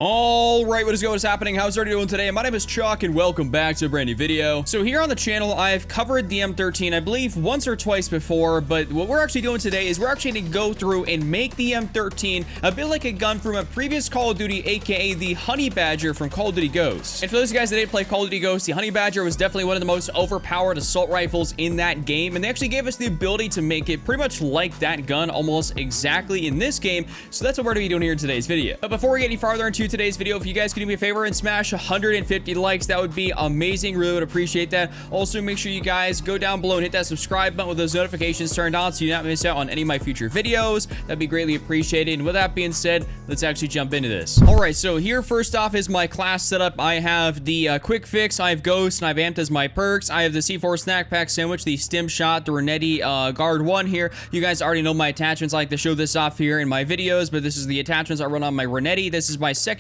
All right, what is happening? How's everybody doing today? My name is Chuck, and welcome back to a brand new video. So here on the channel, I've covered the M13, I believe, once or twice before, but what we're actually doing today is we're actually going to go through and make the M13 a bit like a gun from a previous Call of Duty, aka the Honey Badger from Call of Duty Ghosts. And for those guys that didn't play Call of Duty Ghosts, the Honey Badger was definitely one of the most overpowered assault rifles in that game, and they actually gave us the ability to make it pretty much like that gun almost exactly in this game, so that's what we're going to be doing here in today's video. But before we get any farther into today's video, if you guys could do me a favor and smash 150 likes, that would be amazing. Really would appreciate that. Also, make sure you guys go down below and hit that subscribe button with those notifications turned on so you do not miss out on any of my future videos. That'd be greatly appreciated. And with that being said, let's actually jump into this. All right, so here first off is my class setup. I have the quick fix, I have Ghost, and I've amped as my perks. I have the C4 snack pack sandwich, the stim shot, the Renetti guard 1 here. You guys already know my attachments. I like to show this off here in my videos, but this is the attachments I run on my Renetti. This is my secondary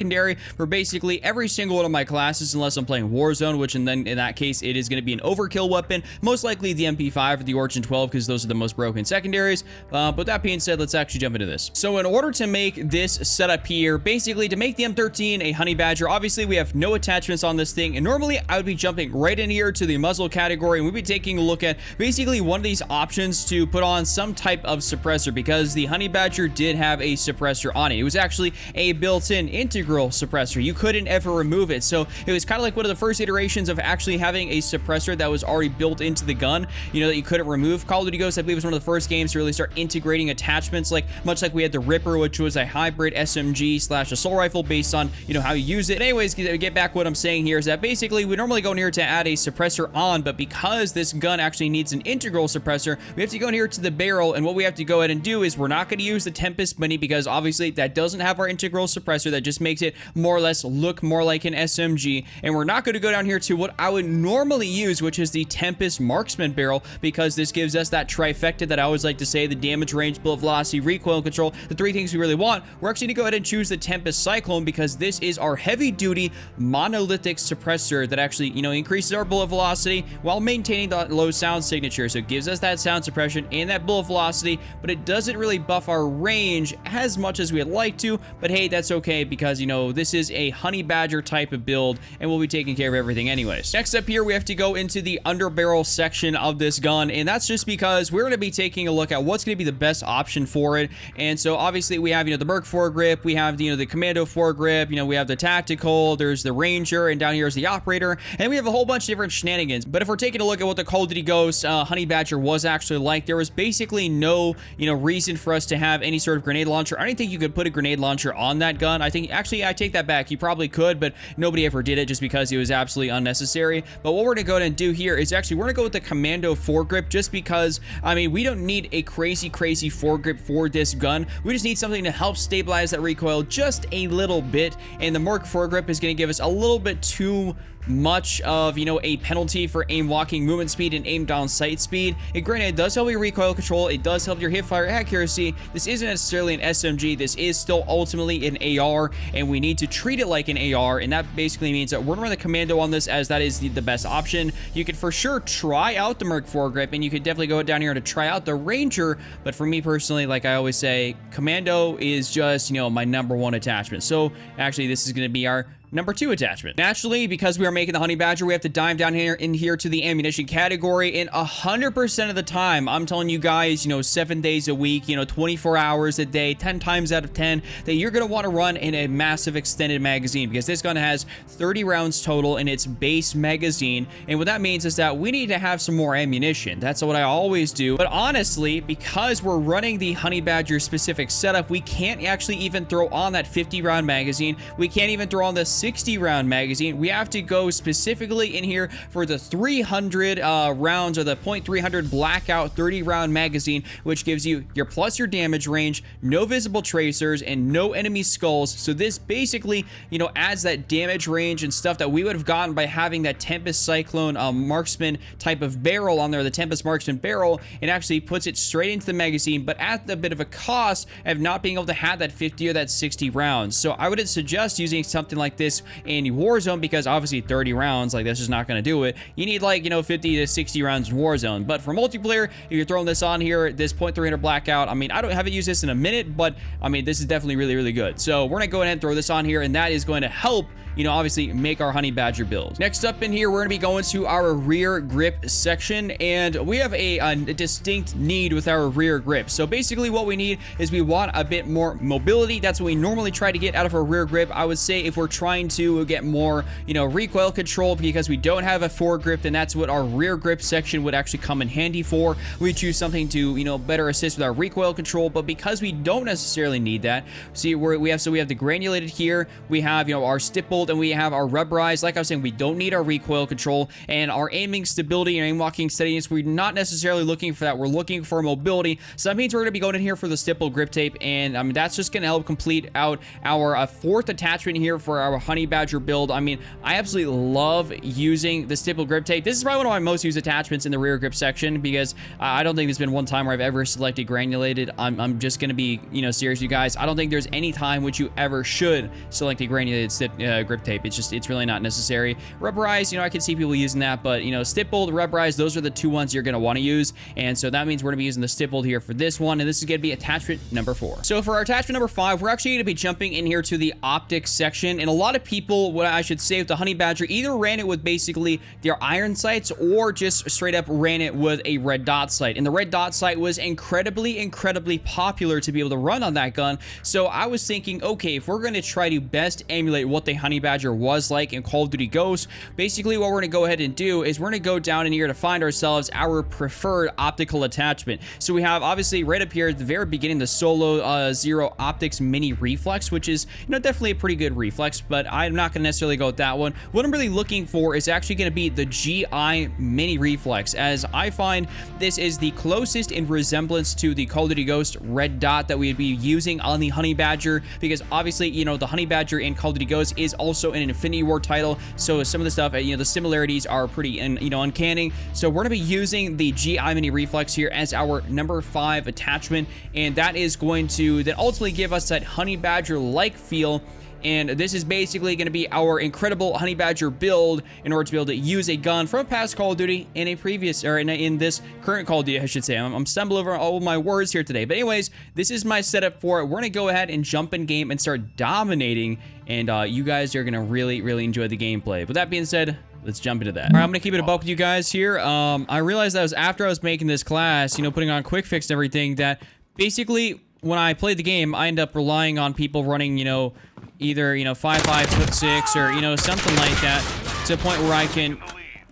for basically every single one of my classes, unless I'm playing Warzone, which in that case it is going to be an overkill weapon, most likely the MP5 or the Origin 12, because those are the most broken secondaries. But that being said, let's actually jump into this. So in order to make this setup here, basically to make the M13 a Honey Badger, obviously we have no attachments on this thing, and normally I would be jumping right in here to the muzzle category, and we'd be taking a look at basically one of these options to put on some type of suppressor, because the Honey Badger did have a suppressor on it. It was actually a built-in integral suppressor. You couldn't ever remove it, so it was kind of like one of the first iterations of actually having a suppressor that was already built into the gun, you know, that you couldn't remove. Call of Duty Ghosts, I believe, was one of the first games to really start integrating attachments, like much like we had the Ripper, which was a hybrid SMG slash assault rifle based on, you know, how you use it. Anyways, to get back what I'm saying here is that basically we normally go in here to add a suppressor on, but because this gun actually needs an integral suppressor, we have to go in here to the barrel, and what we have to go ahead and do is we're not going to use the Tempest Mini, because obviously that doesn't have our integral suppressor. That just makes it more or less look more like an SMG, and we're not going to go down here to what I would normally use, which is the Tempest Marksman barrel, because this gives us that trifecta that I always like to say: the damage, range, bullet velocity, recoil control, the three things we really want. We're actually going to go ahead and choose the Tempest Cyclone, because this is our heavy duty monolithic suppressor that actually, you know, increases our bullet velocity while maintaining the low sound signature. So it gives us that sound suppression and that bullet velocity, but it doesn't really buff our range as much as we'd like to. But hey, that's okay, because, you know, this is a Honey Badger type of build, and we'll be taking care of everything anyways. Next up here, we have to go into the underbarrel section of this gun, and that's just because we're going to be taking a look at what's going to be the best option for it. And so obviously we have, you know, the Merc foregrip, we have, you know, the Commando foregrip, you know, we have the Tactical, there's the Ranger, and down here is the Operator, and we have a whole bunch of different shenanigans. But if we're taking a look at what the Call of Duty Ghosts Honey Badger was actually like, there was basically no, you know, reason for us to have any sort of grenade launcher. I don't think you could put a grenade launcher on that gun. I think, actually, I take that back. You probably could, but nobody ever did it just because it was absolutely unnecessary. But what we're going to go ahead and do here is actually we're going to go with the Commando foregrip, just because, I mean, we don't need a crazy foregrip for this gun. We just need something to help stabilize that recoil just a little bit, and the Merc foregrip is going to give us a little bit too much of, you know, a penalty for aim walking movement speed and aim down sight speed. And granted, it does help your recoil control, it does help your hip fire accuracy. This isn't necessarily an SMG, this is still ultimately an AR, and we need to treat it like an AR, and that basically means that we're gonna run the Commando on this, as that is the best option. You could for sure try out the Merc foregrip, and you could definitely go down here to try out the Ranger, but for me personally, like I always say, Commando is just, you know, my #1 attachment. So actually this is gonna be our #2 attachment. Naturally, because we are making the Honey Badger, we have to dive down here to the ammunition category, and 100% of the time, I'm telling you guys, you know, 7 days a week, you know, 24 hours a day, 10 times out of 10, that you're going to want to run in a massive extended magazine, because this gun has 30 rounds total in its base magazine, and what that means is that we need to have some more ammunition. That's what I always do. But honestly, because we're running the Honey Badger specific setup, we can't actually even throw on that 50 round magazine. We can't even throw on the 60 round magazine. We have to go specifically in here for the 300 rounds, or the .300 blackout 30 round magazine, which gives you your plus your damage range, no visible tracers, and no enemy skulls. So this basically, you know, adds that damage range and stuff that we would have gotten by having that Tempest Cyclone marksman type of barrel on there, the Tempest Marksman barrel. It actually puts it straight into the magazine, but at a bit of a cost of not being able to have that 50 or that 60 rounds. So I would suggest using something like this this in Warzone, because obviously 30 rounds, like, that's just not going to do it. You need, like, you know, 50 to 60 rounds in Warzone. But for multiplayer, if you're throwing this on here, this .300 blackout, I mean, haven't used this in a minute, but I mean, this is definitely really, really good. So we're gonna go ahead and throw this on here, and that is going to help, you know, obviously make our honey badger build. Next up in here, we're gonna be going to our rear grip section, and we have a distinct need with our rear grip. So basically what we need is we want a bit more mobility. That's what we normally try to get out of our rear grip. I would say if we're trying to get more, you know, recoil control, because we don't have a foregrip, then that's what our rear grip section would actually come in handy for. We choose something to, you know, better assist with our recoil control, but because we don't necessarily need that, see, we have the granulated here, we have, you know, our stippled, and we have our rubberized. Like I was saying, we don't need our recoil control, and our aiming stability and aim locking steadiness, we're not necessarily looking for that. We're looking for mobility. So that means we're going to be going in here for the stippled grip tape, and I mean, that's just going to help complete out our fourth attachment here for our honey badger build. I mean, I absolutely love using the stippled grip tape. This is probably one of my most used attachments in the rear grip section, because I don't think there's been one time where I've ever selected granulated. I'm just going to be, you know, serious, you guys. I don't think there's any time which you ever should select a granulated grip tape. It's really not necessary. Rubberized, you know, I can see people using that, but, you know, stippled, rubberized, those are the two ones you're going to want to use. And so that means we're going to be using the stippled here for this one, and this is going to be attachment number 4. So for our attachment number 5, we're actually going to be jumping in here to the optics section, and a lot of people, what I should say with the honey badger, either ran it with basically their iron sights or just straight up ran it with a red dot sight. And the red dot sight was incredibly popular to be able to run on that gun. So I was thinking, okay, if we're going to try to best emulate what the honey badger was like in Call of Duty Ghosts, basically what we're going to go ahead and do is we're going to go down in here to find ourselves our preferred optical attachment. So we have, obviously, right up here at the very beginning, the Solo Zero Optics Mini Reflex, which is, you know, definitely a pretty good reflex, but I'm not going to necessarily go with that one. What I'm really looking for is actually going to be the GI Mini Reflex, as I find this is the closest in resemblance to the Call of Duty Ghost red dot that we'd be using on the honey badger, because obviously, you know, the honey badger in Call of Duty Ghost is also an Infinity War title, so some of the stuff, you know, the similarities are pretty, you know, uncanny. So we're gonna be using the GI Mini Reflex here as our number 5 attachment, and that is going to then ultimately give us that honey badger like feel. And this is basically going to be our incredible honey badger build in order to be able to use a gun from a past Call of Duty in a previous, or in this current Call of Duty, I should say. I'm stumbling over all of my words here today. But anyways, this is my setup for it. We're going to go ahead and jump in game and start dominating. And you guys are going to really enjoy the gameplay. With that being said, let's jump into that. All right, I'm going to keep it a buck with you guys here. I realized that was after I was making this class, you know, putting on quick fix and everything, that basically when I played the game, I end up relying on people running, you know, either, you know, 5'5", 6'6", or, you know, something like that, to the point where I can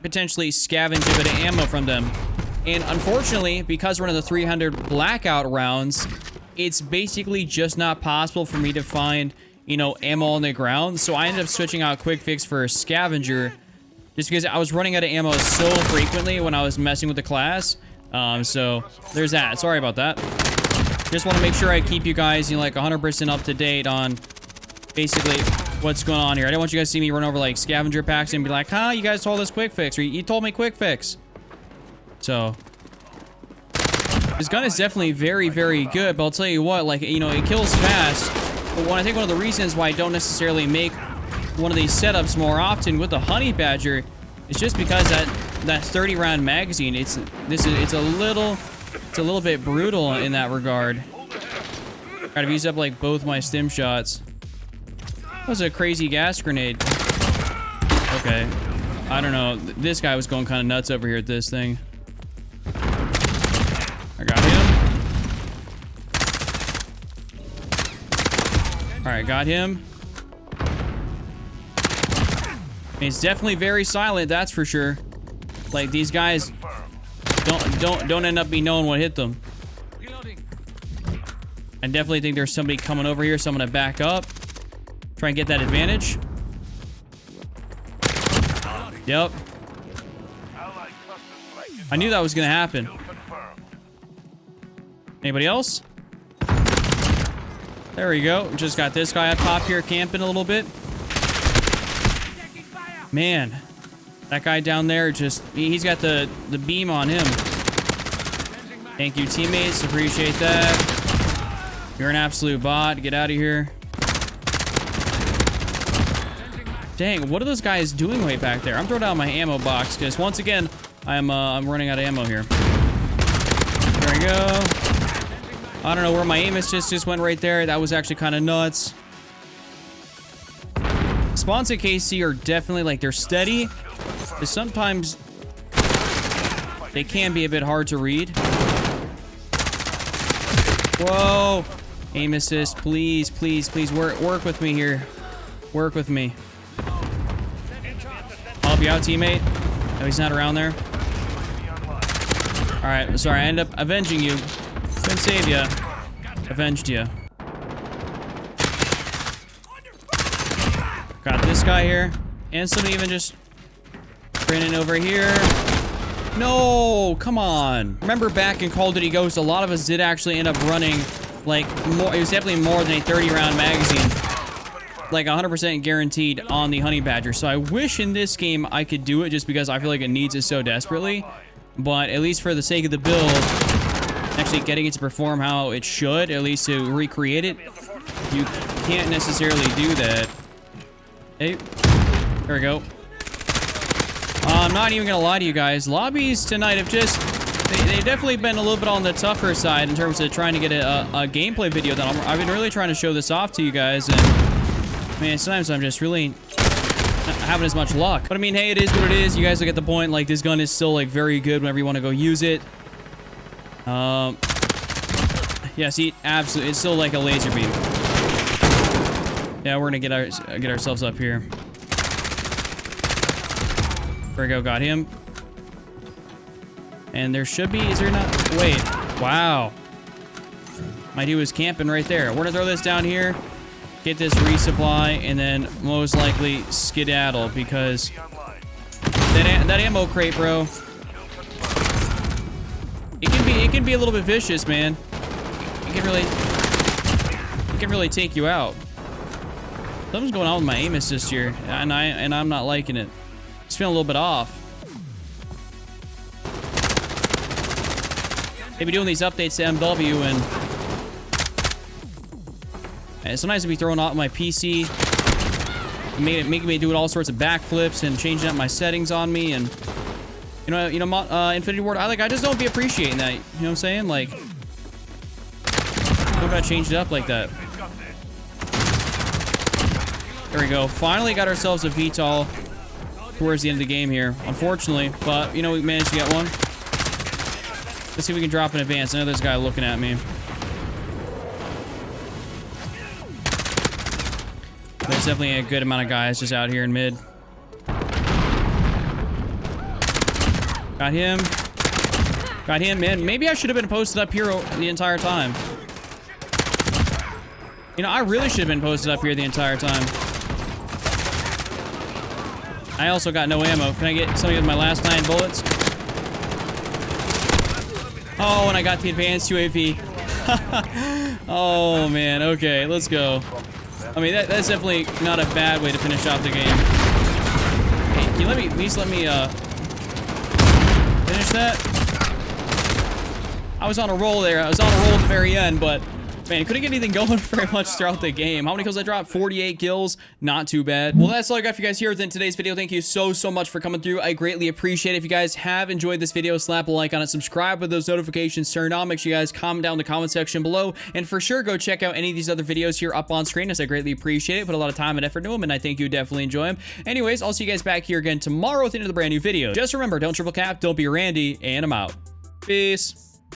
potentially scavenge a bit of ammo from them. And unfortunately, because we're in the 300 blackout rounds, it's basically just not possible for me to find, you know, ammo on the ground. So I ended up switching out quick fix for a scavenger, just because I was running out of ammo so frequently when I was messing with the class. So there's that. Sorry about that. Just want to make sure I keep you guys, you know, like 100% up to date on basically what's going on here. I don't want you guys to see me run over like scavenger packs and be like, huh, you guys told us quick fix, or you told me quick fix. So this gun is definitely very good, but I'll tell you what, like, you know, it kills fast. But I think one of the reasons why I don't necessarily make one of these setups more often with the honey badger is just because that 30 round magazine, it's a little bit brutal in that regard. Gotta use up like both my stim shots. That was a crazy gas grenade. Okay. I don't know. This guy was going kind of nuts over here at this thing. I got him. Alright, got him. He's definitely very silent, that's for sure. Like, these guys don't end up being knowing what hit them. I definitely think there's somebody coming over here, so I'm gonna back up. Try and get that advantage. Yep. I knew that was gonna happen. Anybody else? There we go. Just got this guy up top here camping a little bit. Man, that guy down there just, he's got the beam on him. Thank you, teammates. Appreciate that. You're an absolute bot. Get out of here. Dang, what are those guys doing way back there? I'm throwing down my ammo box because once again, I'm running out of ammo here. There we go. I don't know where my aim assist just went right there. That was actually kind of nuts. Spawns at KC are definitely like they're steady, but sometimes they can be a bit hard to read. Whoa. Aim assist, please, please, please work with me here. Work with me. I'll help you out, teammate. No, he's not around there. All right, sorry, I ended up avenging you. Couldn't save you. Avenged you. Got this guy here. And somebody even just ran in over here. No, come on. Remember back in Call of Duty Ghost, a lot of us did actually end up running like more. It was definitely more than a 30-round magazine. Like 100% guaranteed on the Honey Badger. So I wish in this game I could do it just because I feel like it needs it so desperately. But at least for the sake of the build, actually getting it to perform how it should, at least to recreate it, you can't necessarily do that. Hey, there we go. I'm not even gonna lie to you guys. Lobbies tonight have just, they've definitely been a little bit on the tougher side in terms of trying to get a gameplay video that I've been really trying to show this off to you guys. And man, sometimes I'm just really not having as much luck. But I mean, hey, it is what it is. You guys will get the point. Like, this gun is still like very good whenever you want to go use it. Yeah, see, absolutely, it's still like a laser beam. Yeah, we're gonna get ourselves up here. There we go, got him. And there should be, is there not? Wait, wow. My dude was camping right there. We're gonna throw this down here, get this resupply, and then most likely skedaddle because that ammo crate, bro. It can be a little bit vicious, man. It can really take you out. Something's going on with my aim assist here, and I'm not liking it. It's feeling a little bit off. They be doing these updates to MW, and sometimes they be throwing out my PC, making me do all sorts of backflips and changing up my settings on me, and you know, Infinity Ward. I just don't be appreciating that. You know what I'm saying? Like, don't gotta change it up like that. There we go. Finally got ourselves a VTOL towards the end of the game here, unfortunately, but you know, we managed to get one. Let's see if we can drop in advance. I know there's a guy looking at me. There's definitely a good amount of guys just out here in mid. Got him. Got him, man. Maybe I should have been posted up here the entire time. You know, I really should have been posted up here the entire time. I also got no ammo. Can I get something with my last 9 bullets? Oh, and I got the advanced UAV. Oh, man. Okay, let's go. I mean, that's definitely not a bad way to finish off the game. Hey, can you at least let me finish that? I was on a roll there. I was on a roll at the very end, but man, couldn't get anything going very much throughout the game. How many kills I dropped? 48 kills. Not too bad. Well, that's all I got for you guys here within today's video. Thank you so much for coming through. I greatly appreciate it. If you guys have enjoyed this video, slap a like on it, subscribe with those notifications turned on. Make sure you guys comment down in the comment section below, and for sure go check out any of these other videos here up on screen, as I greatly appreciate it. Put a lot of time and effort into them, and I think you definitely enjoy them. Anyways, I'll see you guys back here again tomorrow with another brand new video. Just remember, don't triple cap, don't be Randy, and I'm out. Peace.